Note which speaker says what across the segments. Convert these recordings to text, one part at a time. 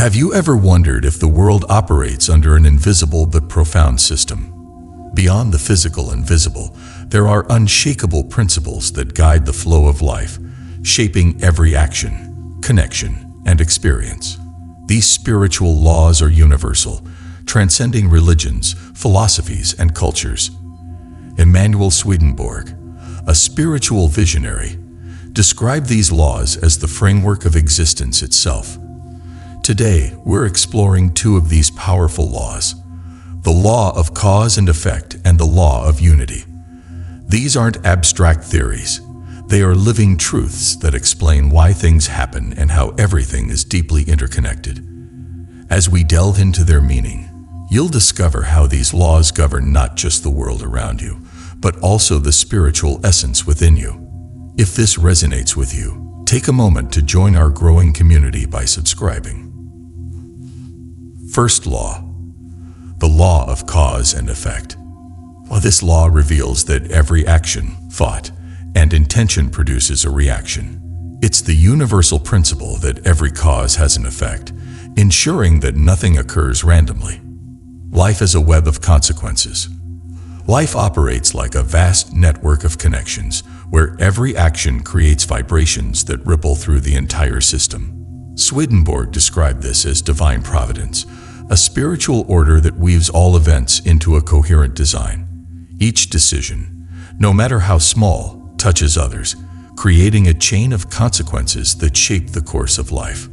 Speaker 1: Have you ever wondered if the world operates under an invisible but profound system? Beyond the physical and visible, there are unshakable principles that guide the flow of life, shaping every action, connection, and experience. These spiritual laws are universal, transcending religions, philosophies, and cultures. Emanuel Swedenborg, a spiritual visionary, described these laws as the framework of existence itself. Today, we're exploring two of these powerful laws: the law of cause and effect and the law of unity. These aren't abstract theories. They are living truths that explain why things happen and how everything is deeply interconnected. As we delve into their meaning, you'll discover how these laws govern not just the world around you, but also the spiritual essence within you. If this resonates with you, take a moment to join our growing community by subscribing. First law, the law of cause and effect. Well, this law reveals that every action, thought, and intention produces a reaction. It's the universal principle that every cause has an effect, ensuring that nothing occurs randomly. Life is a web of consequences. Life operates like a vast network of connections, where every action creates vibrations that ripple through the entire system. Swedenborg described this as divine providence, a spiritual order that weaves all events into a coherent design. Each decision, no matter how small, touches others, creating a chain of consequences that shape the course of life.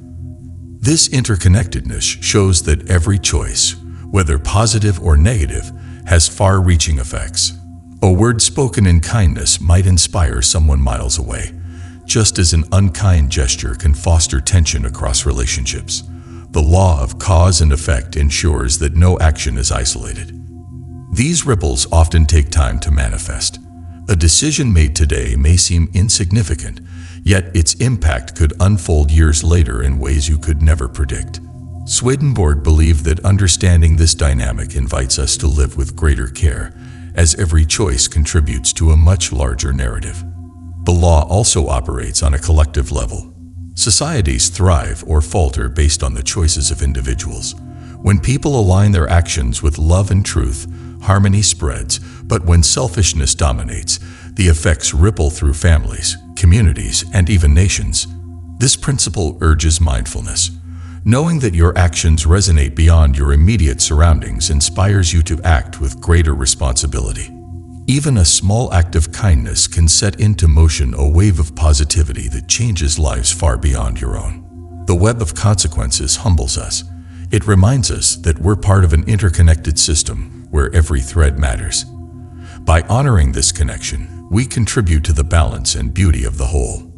Speaker 1: This interconnectedness shows that every choice, whether positive or negative, has far-reaching effects. A word spoken in kindness might inspire someone miles away, just as an unkind gesture can foster tension across relationships. The law of cause and effect ensures that no action is isolated. These ripples often take time to manifest. A decision made today may seem insignificant, yet its impact could unfold years later in ways you could never predict. Swedenborg believed that understanding this dynamic invites us to live with greater care, as every choice contributes to a much larger narrative. The law also operates on a collective level. Societies thrive or falter based on the choices of individuals. When people align their actions with love and truth, harmony spreads, but when selfishness dominates, the effects ripple through families, communities, and even nations. This principle urges mindfulness. Knowing that your actions resonate beyond your immediate surroundings inspires you to act with greater responsibility. Even a small act of kindness can set into motion a wave of positivity that changes lives far beyond your own. The web of consequences humbles us. It reminds us that we're part of an interconnected system where every thread matters. By honoring this connection, we contribute to the balance and beauty of the whole.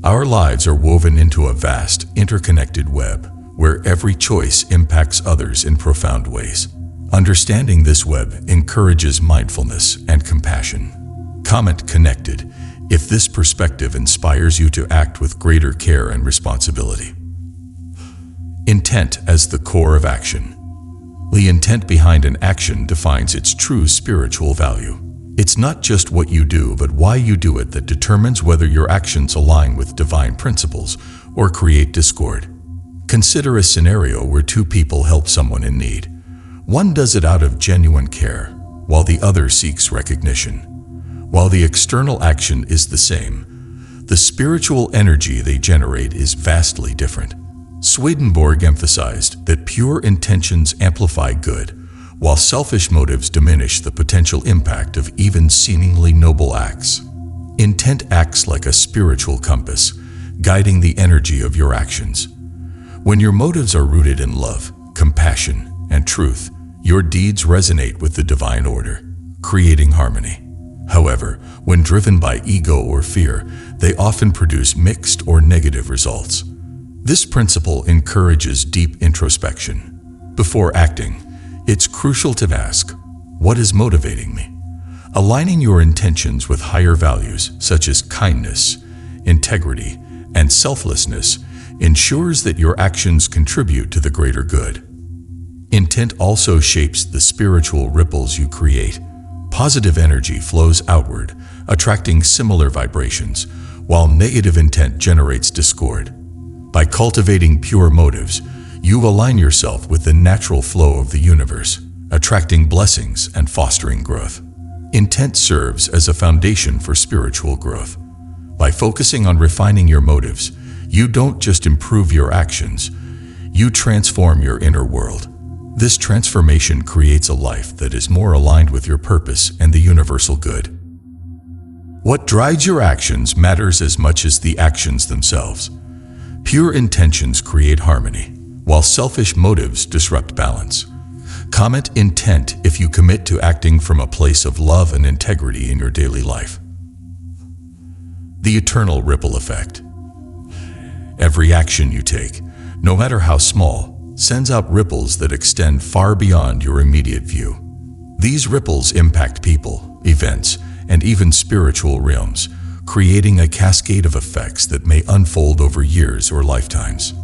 Speaker 1: Our lives are woven into a vast, interconnected web, where every choice impacts others in profound ways. Understanding this web encourages mindfulness and compassion. Comment connected if this perspective inspires you to act with greater care and responsibility. Intent as the core of action. The intent behind an action defines its true spiritual value. It's not just what you do, but why you do it that determines whether your actions align with divine principles or create discord. Consider a scenario where two people help someone in need. One does it out of genuine care, while the other seeks recognition. While the external action is the same, the spiritual energy they generate is vastly different. Swedenborg emphasized that pure intentions amplify good, while selfish motives diminish the potential impact of even seemingly noble acts. Intent acts like a spiritual compass, guiding the energy of your actions. When your motives are rooted in love, compassion, and truth, your deeds resonate with the divine order, creating harmony. However, when driven by ego or fear, they often produce mixed or negative results. This principle encourages deep introspection. Before acting, it's crucial to ask, what is motivating me? Aligning your intentions with higher values such as kindness, integrity, and selflessness ensures that your actions contribute to the greater good. Intent also shapes the spiritual ripples you create. Positive energy flows outward, attracting similar vibrations, while negative intent generates discord. By cultivating pure motives, you align yourself with the natural flow of the universe, attracting blessings and fostering growth. Intent serves as a foundation for spiritual growth. By focusing on refining your motives, you don't just improve your actions, you transform your inner world. This transformation creates a life that is more aligned with your purpose and the universal good. What drives your actions matters as much as the actions themselves. Pure intentions create harmony, while selfish motives disrupt balance. Comment intent if you commit to acting from a place of love and integrity in your daily life. The eternal ripple effect. Every action you take, no matter how small, sends out ripples that extend far beyond your immediate view. These ripples impact people, events, and even spiritual realms, creating a cascade of effects that may unfold over years or lifetimes.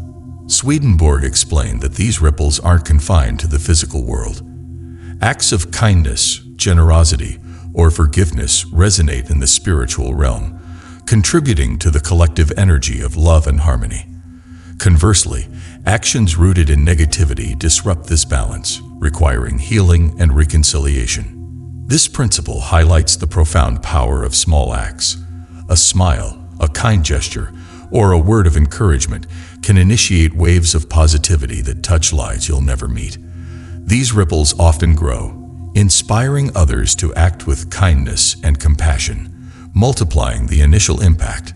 Speaker 1: Swedenborg explained that these ripples aren't confined to the physical world. Acts of kindness, generosity, or forgiveness resonate in the spiritual realm, contributing to the collective energy of love and harmony. Conversely, actions rooted in negativity disrupt this balance, requiring healing and reconciliation. This principle highlights the profound power of small acts. A smile, a kind gesture, or a word of encouragement can initiate waves of positivity that touch lives you'll never meet. These ripples often grow, inspiring others to act with kindness and compassion, multiplying the initial impact.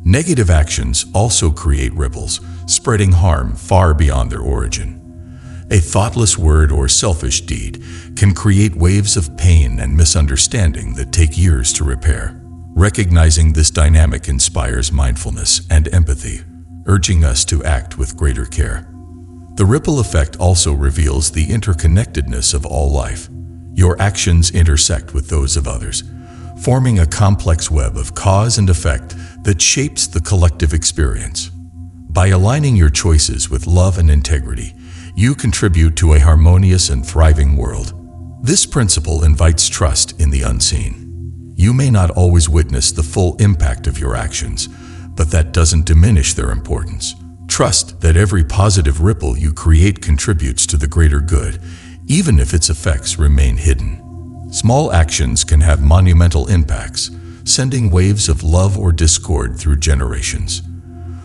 Speaker 1: Negative actions also create ripples, spreading harm far beyond their origin. A thoughtless word or selfish deed can create waves of pain and misunderstanding that take years to repair. Recognizing this dynamic inspires mindfulness and empathy, urging us to act with greater care. The ripple effect also reveals the interconnectedness of all life. Your actions intersect with those of others, forming a complex web of cause and effect that shapes the collective experience. By aligning your choices with love and integrity, you contribute to a harmonious and thriving world. This principle invites trust in the unseen. You may not always witness the full impact of your actions, but that doesn't diminish their importance. Trust that every positive ripple you create contributes to the greater good, even if its effects remain hidden. Small actions can have monumental impacts, sending waves of love or discord through generations.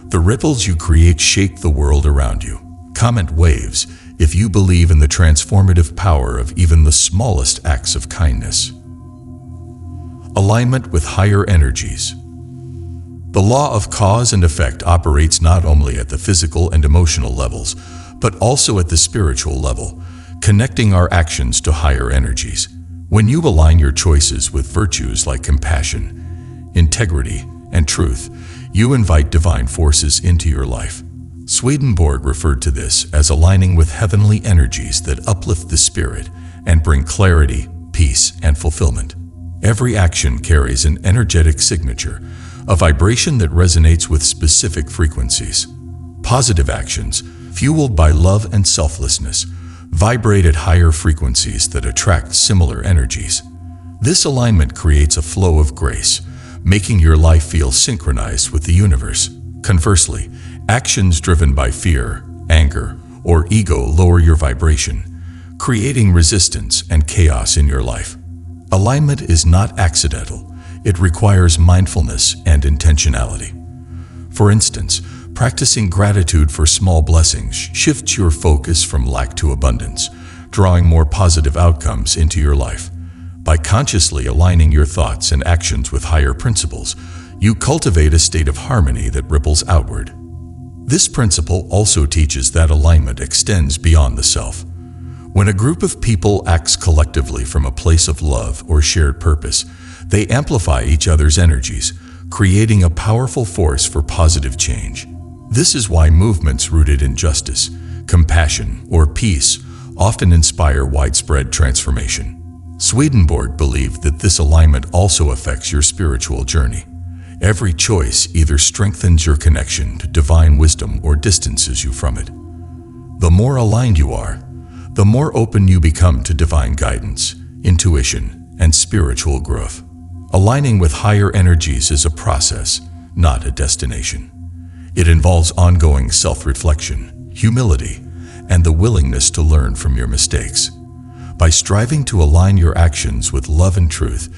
Speaker 1: The ripples you create shape the world around you. Comment waves if you believe in the transformative power of even the smallest acts of kindness. Alignment with higher energies. The law of cause and effect operates not only at the physical and emotional levels, but also at the spiritual level, connecting our actions to higher energies. When you align your choices with virtues like compassion, integrity, and truth, you invite divine forces into your life. Swedenborg referred to this as aligning with heavenly energies that uplift the spirit and bring clarity, peace, and fulfillment. Every action carries an energetic signature, a vibration that resonates with specific frequencies. Positive actions, fueled by love and selflessness, vibrate at higher frequencies that attract similar energies. This alignment creates a flow of grace, making your life feel synchronized with the universe. Conversely, actions driven by fear, anger, or ego lower your vibration, creating resistance and chaos in your life. Alignment is not accidental. It requires mindfulness and intentionality. For instance, practicing gratitude for small blessings shifts your focus from lack to abundance, drawing more positive outcomes into your life. By consciously aligning your thoughts and actions with higher principles, you cultivate a state of harmony that ripples outward. This principle also teaches that alignment extends beyond the self. When a group of people acts collectively from a place of love or shared purpose, they amplify each other's energies, creating a powerful force for positive change. This is why movements rooted in justice, compassion, or peace often inspire widespread transformation. Swedenborg believed that this alignment also affects your spiritual journey. Every choice either strengthens your connection to divine wisdom or distances you from it. The more aligned you are, the more open you become to divine guidance, intuition, and spiritual growth. Aligning with higher energies is a process, not a destination. It involves ongoing self-reflection, humility, and the willingness to learn from your mistakes. By striving to align your actions with love and truth,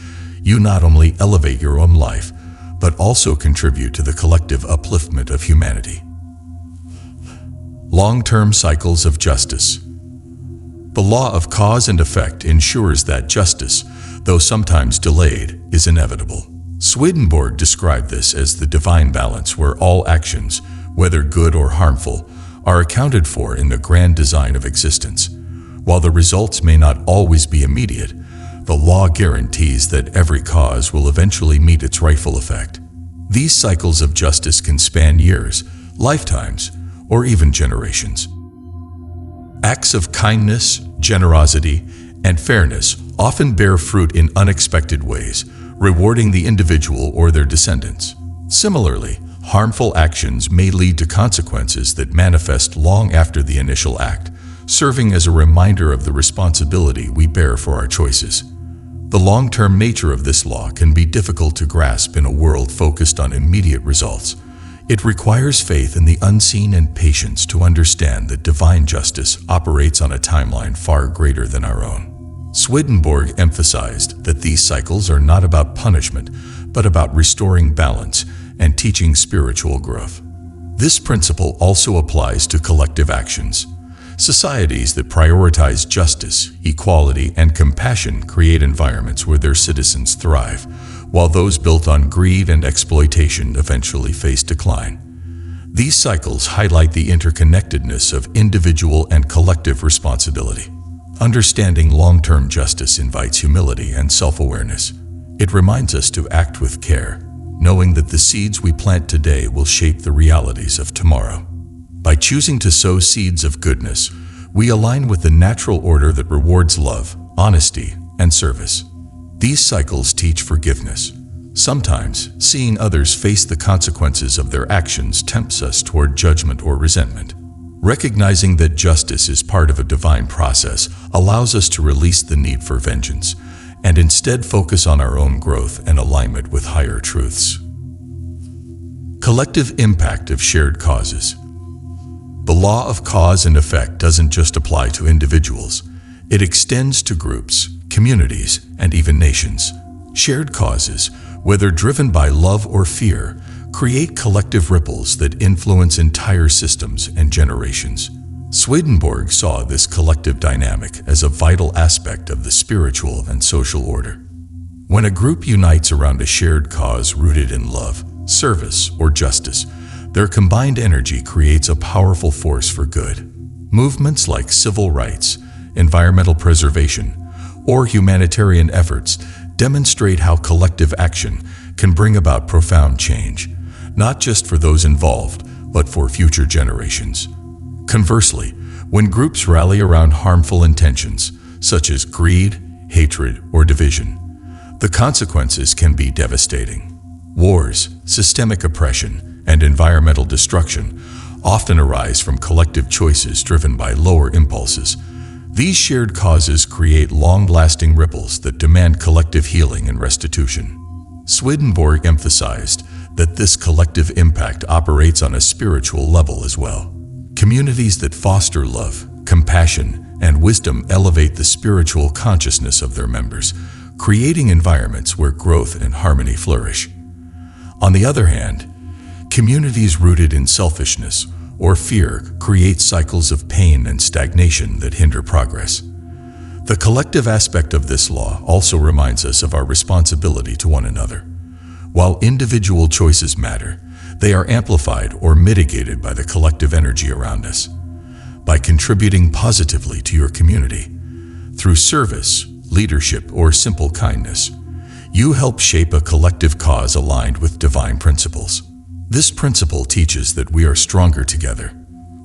Speaker 1: you not only elevate your own life, but also contribute to the collective upliftment of humanity. Long-term cycles of justice. The law of cause and effect ensures that justice, though sometimes delayed, is inevitable. Swedenborg described this as the divine balance where all actions, whether good or harmful, are accounted for in the grand design of existence. While the results may not always be immediate, the law guarantees that every cause will eventually meet its rightful effect. These cycles of justice can span years, lifetimes, or even generations. Acts of kindness, generosity, and fairness often bear fruit in unexpected ways, rewarding the individual or their descendants. Similarly, harmful actions may lead to consequences that manifest long after the initial act, serving as a reminder of the responsibility we bear for our choices. The long-term nature of this law can be difficult to grasp in a world focused on immediate results. It requires faith in the unseen and patience to understand that divine justice operates on a timeline far greater than our own. Swedenborg emphasized that these cycles are not about punishment, but about restoring balance and teaching spiritual growth. This principle also applies to collective actions. Societies that prioritize justice, equality, and compassion create environments where their citizens thrive, while those built on greed and exploitation eventually face decline. These cycles highlight the interconnectedness of individual and collective responsibility. Understanding long-term justice invites humility and self-awareness. It reminds us to act with care, knowing that the seeds we plant today will shape the realities of tomorrow. By choosing to sow seeds of goodness, we align with the natural order that rewards love, honesty, and service. These cycles teach forgiveness. Sometimes, seeing others face the consequences of their actions tempts us toward judgment or resentment. Recognizing that justice is part of a divine process allows us to release the need for vengeance and instead focus on our own growth and alignment with higher truths. Collective impact of shared causes. The law of cause and effect doesn't just apply to individuals. It extends to groups, communities, and even nations. Shared causes, whether driven by love or fear, create collective ripples that influence entire systems and generations. Swedenborg saw this collective dynamic as a vital aspect of the spiritual and social order. When a group unites around a shared cause rooted in love, service, or justice, their combined energy creates a powerful force for good. Movements like civil rights, environmental preservation, or humanitarian efforts demonstrate how collective action can bring about profound change, not just for those involved, but for future generations. Conversely, when groups rally around harmful intentions, such as greed, hatred, or division, the consequences can be devastating. Wars, systemic oppression, and environmental destruction often arise from collective choices driven by lower impulses. These shared causes create long-lasting ripples that demand collective healing and restitution. Swedenborg emphasized that this collective impact operates on a spiritual level as well. Communities that foster love, compassion, and wisdom elevate the spiritual consciousness of their members, creating environments where growth and harmony flourish. On the other hand, communities rooted in selfishness or fear create cycles of pain and stagnation that hinder progress. The collective aspect of this law also reminds us of our responsibility to one another. While individual choices matter, they are amplified or mitigated by the collective energy around us. By contributing positively to your community, through service, leadership, or simple kindness, you help shape a collective cause aligned with divine principles. This principle teaches that we are stronger together.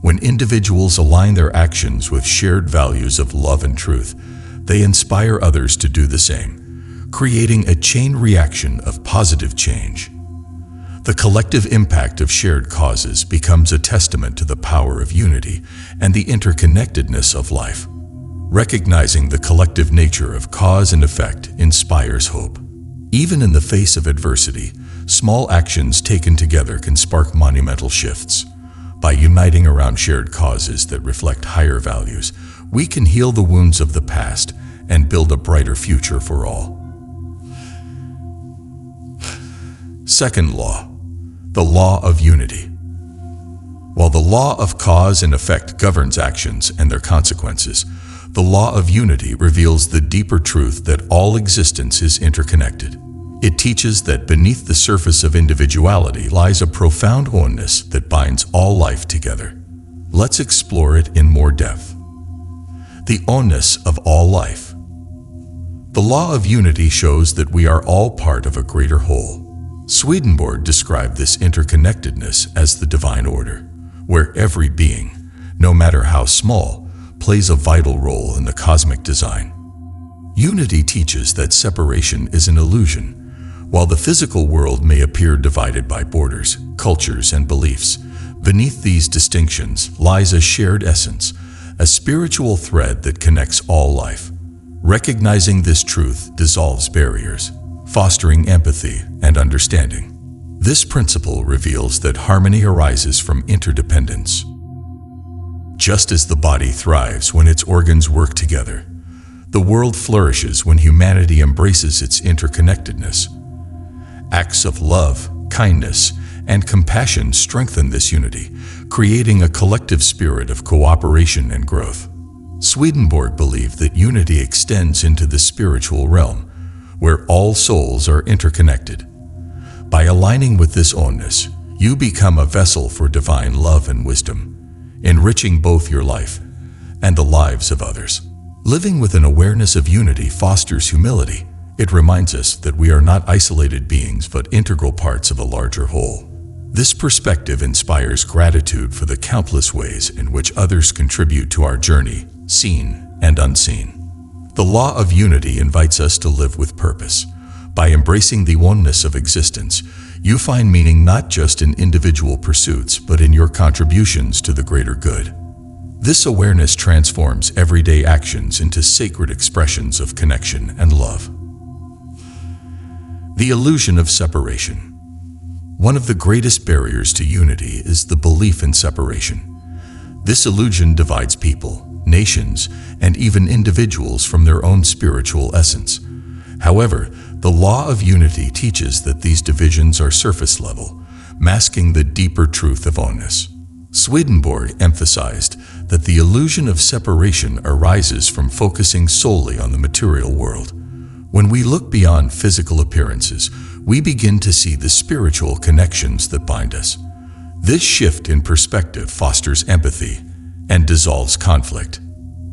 Speaker 1: When individuals align their actions with shared values of love and truth, they inspire others to do the same, creating a chain reaction of positive change. The collective impact of shared causes becomes a testament to the power of unity and the interconnectedness of life. Recognizing the collective nature of cause and effect inspires hope. Even in the face of adversity, small actions taken together can spark monumental shifts. By uniting around shared causes that reflect higher values, we can heal the wounds of the past and build a brighter future for all. Second law, the law of unity. While the law of cause and effect governs actions and their consequences, the law of unity reveals the deeper truth that all existence is interconnected. It teaches that beneath the surface of individuality lies a profound oneness that binds all life together. Let's explore it in more depth. The oneness of all life. The law of unity shows that we are all part of a greater whole. Swedenborg described this interconnectedness as the divine order, where every being, no matter how small, plays a vital role in the cosmic design. Unity teaches that separation is an illusion. While the physical world may appear divided by borders, cultures, and beliefs, beneath these distinctions lies a shared essence, a spiritual thread that connects all life. Recognizing this truth dissolves barriers, fostering empathy and understanding. This principle reveals that harmony arises from interdependence. Just as the body thrives when its organs work together, the world flourishes when humanity embraces its interconnectedness. Acts of love, kindness, and compassion strengthen this unity, creating a collective spirit of cooperation and growth. Swedenborg believed that unity extends into the spiritual realm, where all souls are interconnected. By aligning with this oneness, you become a vessel for divine love and wisdom, enriching both your life and the lives of others. Living with an awareness of unity fosters humility. It reminds us that we are not isolated beings but integral parts of a larger whole. This perspective inspires gratitude for the countless ways in which others contribute to our journey, seen and unseen. The law of unity invites us to live with purpose. By embracing the oneness of existence, you find meaning not just in individual pursuits but in your contributions to the greater good. This awareness transforms everyday actions into sacred expressions of connection and love. The illusion of separation. One of the greatest barriers to unity is the belief in separation. This illusion divides people, nations, and even individuals from their own spiritual essence. However, the law of unity teaches that these divisions are surface level, masking the deeper truth of oneness. Swedenborg emphasized that the illusion of separation arises from focusing solely on the material world. When we look beyond physical appearances, we begin to see the spiritual connections that bind us. This shift in perspective fosters empathy and dissolves conflict.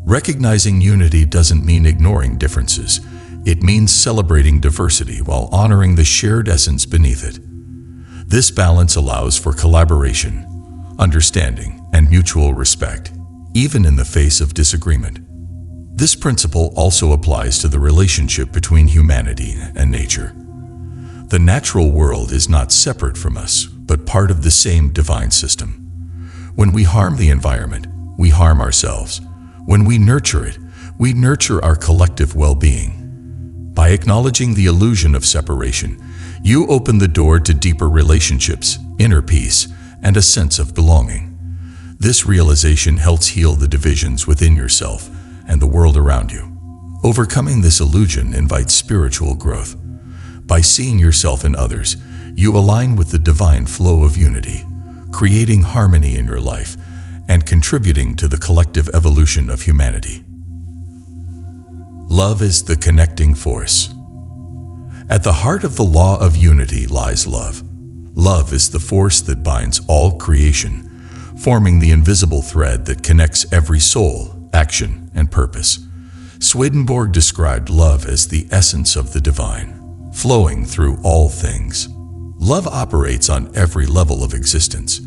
Speaker 1: Recognizing unity doesn't mean ignoring differences. It means celebrating diversity while honoring the shared essence beneath it. This balance allows for collaboration, understanding, and mutual respect, even in the face of disagreement. This principle also applies to the relationship between humanity and nature. The natural world is not separate from us, but part of the same divine system. When we harm the environment, we harm ourselves. When we nurture it, we nurture our collective well-being. By acknowledging the illusion of separation, you open the door to deeper relationships, inner peace, and a sense of belonging. This realization helps heal the divisions within yourself and the world around you. Overcoming this illusion invites spiritual growth. By seeing yourself in others, you align with the divine flow of unity, creating harmony in your life and contributing to the collective evolution of humanity. Love is the connecting force. At the heart of the law of unity lies love. Love is the force that binds all creation, forming the invisible thread that connects every soul, action, and purpose. Swedenborg described love as the essence of the divine, flowing through all things. Love operates on every level of existence.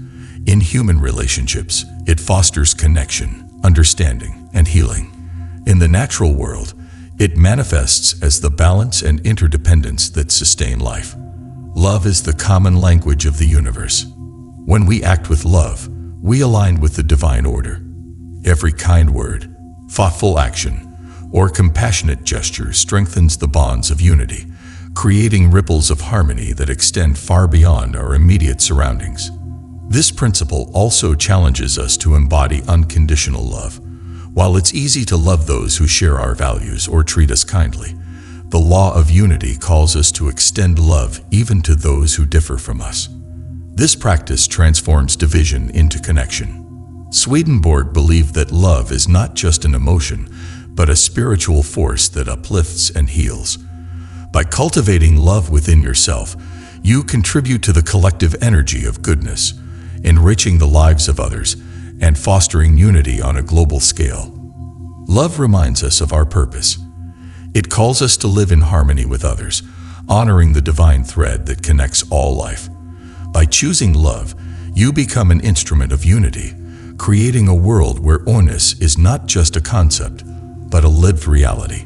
Speaker 1: In human relationships, it fosters connection, understanding, and healing. In the natural world, it manifests as the balance and interdependence that sustain life. Love is the common language of the universe. When we act with love, we align with the divine order. Every kind word, thoughtful action, or compassionate gesture strengthens the bonds of unity, creating ripples of harmony that extend far beyond our immediate surroundings. This principle also challenges us to embody unconditional love. While it's easy to love those who share our values or treat us kindly, the law of unity calls us to extend love even to those who differ from us. This practice transforms division into connection. Swedenborg believed that love is not just an emotion, but a spiritual force that uplifts and heals. By cultivating love within yourself, you contribute to the collective energy of goodness, enriching the lives of others and fostering unity on a global scale. Love reminds us of our purpose. It calls us to live in harmony with others, honoring the divine thread that connects all life. By choosing love, you become an instrument of unity, creating a world where oneness is not just a concept, but a lived reality.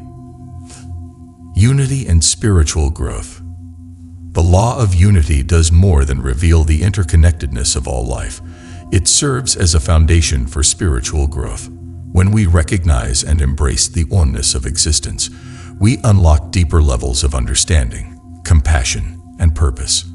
Speaker 1: Unity and spiritual growth. The law of unity does more than reveal the interconnectedness of all life. It serves as a foundation for spiritual growth. When we recognize and embrace the oneness of existence, we unlock deeper levels of understanding, compassion, and purpose.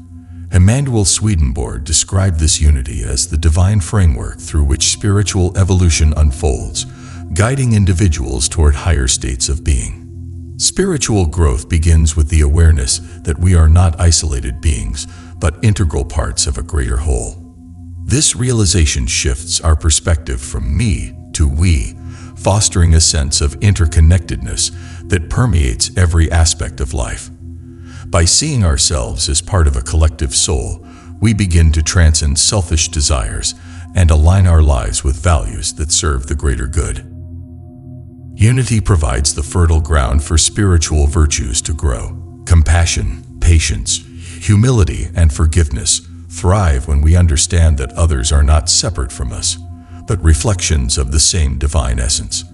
Speaker 1: Emanuel Swedenborg described this unity as the divine framework through which spiritual evolution unfolds, guiding individuals toward higher states of being. Spiritual growth begins with the awareness that we are not isolated beings, but integral parts of a greater whole. This realization shifts our perspective from me to we, fostering a sense of interconnectedness that permeates every aspect of life. By seeing ourselves as part of a collective soul, we begin to transcend selfish desires and align our lives with values that serve the greater good. Unity provides the fertile ground for spiritual virtues to grow. Compassion, patience, humility, and forgiveness thrive when we understand that others are not separate from us, but reflections of the same divine essence.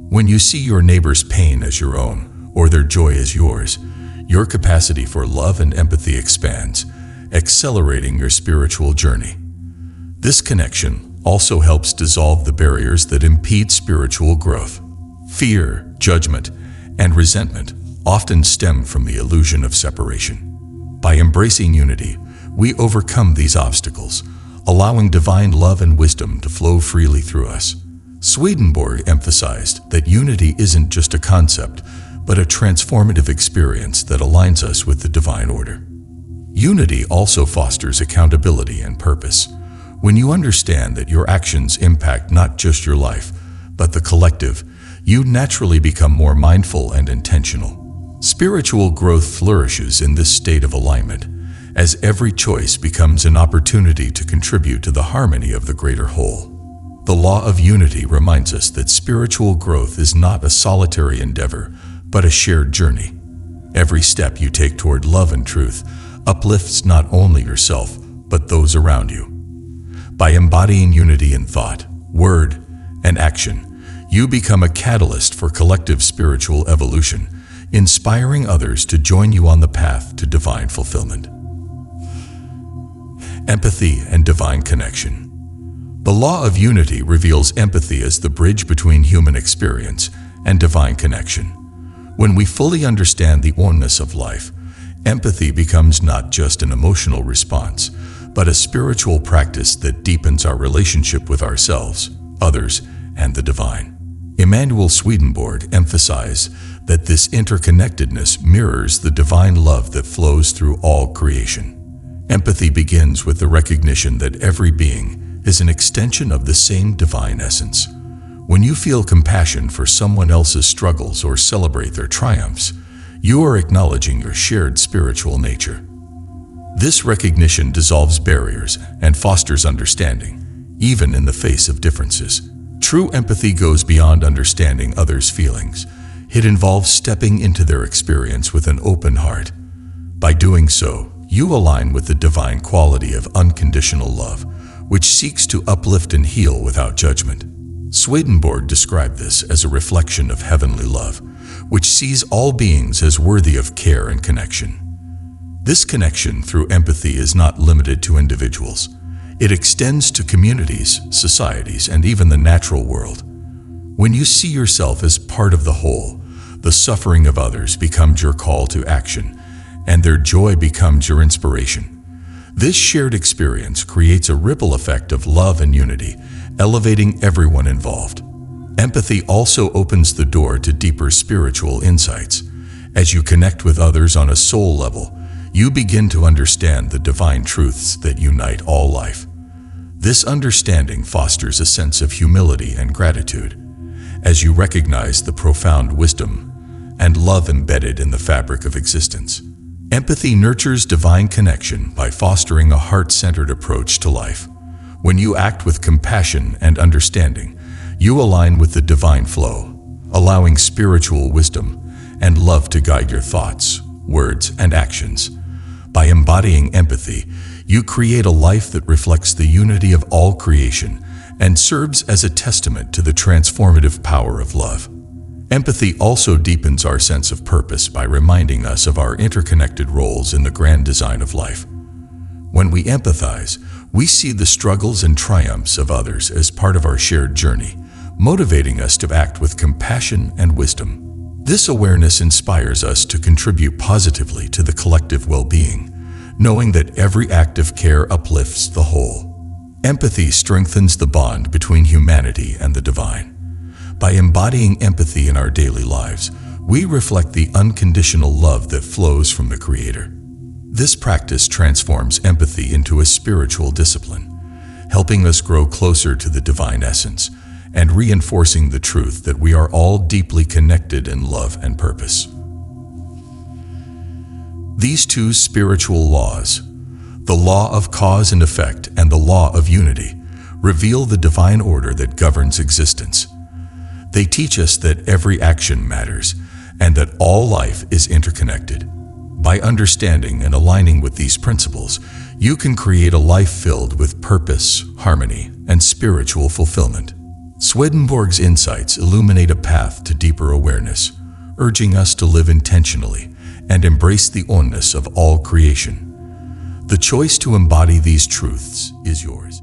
Speaker 1: When you see your neighbor's pain as your own, or their joy as yours, your capacity for love and empathy expands, accelerating your spiritual journey. This connection also helps dissolve the barriers that impede spiritual growth. Fear, judgment, and resentment often stem from the illusion of separation. By embracing unity, we overcome these obstacles, allowing divine love and wisdom to flow freely through us. Swedenborg emphasized that unity isn't just a concept, but a transformative experience that aligns us with the divine order. Unity also fosters accountability and purpose. When you understand that your actions impact not just your life, but the collective, you naturally become more mindful and intentional. Spiritual growth flourishes in this state of alignment, as every choice becomes an opportunity to contribute to the harmony of the greater whole. The law of unity reminds us that spiritual growth is not a solitary endeavor, but a shared journey. Every step you take toward love and truth uplifts not only yourself, but those around you. By embodying unity in thought, word, and action, you become a catalyst for collective spiritual evolution, inspiring others to join you on the path to divine fulfillment. Empathy and divine connection. The law of unity reveals empathy as the bridge between human experience and divine connection. When we fully understand the oneness of life, empathy becomes not just an emotional response, but a spiritual practice that deepens our relationship with ourselves, others, and the divine. Emanuel Swedenborg emphasized that this interconnectedness mirrors the divine love that flows through all creation. Empathy begins with the recognition that every being is an extension of the same divine essence. When you feel compassion for someone else's struggles or celebrate their triumphs, you are acknowledging your shared spiritual nature. This recognition dissolves barriers and fosters understanding, even in the face of differences. True empathy goes beyond understanding others' feelings. It involves stepping into their experience with an open heart. By doing so, you align with the divine quality of unconditional love, which seeks to uplift and heal without judgment. Swedenborg described this as a reflection of heavenly love, which sees all beings as worthy of care and connection. This connection through empathy is not limited to individuals. It extends to communities, societies, and even the natural world. When you see yourself as part of the whole, the suffering of others becomes your call to action, and their joy becomes your inspiration. This shared experience creates a ripple effect of love and unity, elevating everyone involved. Empathy also opens the door to deeper spiritual insights. As you connect with others on a soul level, you begin to understand the divine truths that unite all life. This understanding fosters a sense of humility and gratitude, as you recognize the profound wisdom and love embedded in the fabric of existence. Empathy nurtures divine connection by fostering a heart-centered approach to life. When you act with compassion and understanding, you align with the divine flow, allowing spiritual wisdom and love to guide your thoughts, words, and actions. By embodying empathy, you create a life that reflects the unity of all creation and serves as a testament to the transformative power of love. Empathy also deepens our sense of purpose by reminding us of our interconnected roles in the grand design of life. When we empathize, we see the struggles and triumphs of others as part of our shared journey, motivating us to act with compassion and wisdom. This awareness inspires us to contribute positively to the collective well-being, knowing that every act of care uplifts the whole. Empathy strengthens the bond between humanity and the divine. By embodying empathy in our daily lives, we reflect the unconditional love that flows from the Creator. This practice transforms empathy into a spiritual discipline, helping us grow closer to the divine essence and reinforcing the truth that we are all deeply connected in love and purpose. These two spiritual laws, the law of cause and effect and the law of unity, reveal the divine order that governs existence. They teach us that every action matters and that all life is interconnected. By understanding and aligning with these principles, you can create a life filled with purpose, harmony, and spiritual fulfillment. Swedenborg's insights illuminate a path to deeper awareness, urging us to live intentionally and embrace the oneness of all creation. The choice to embody these truths is yours.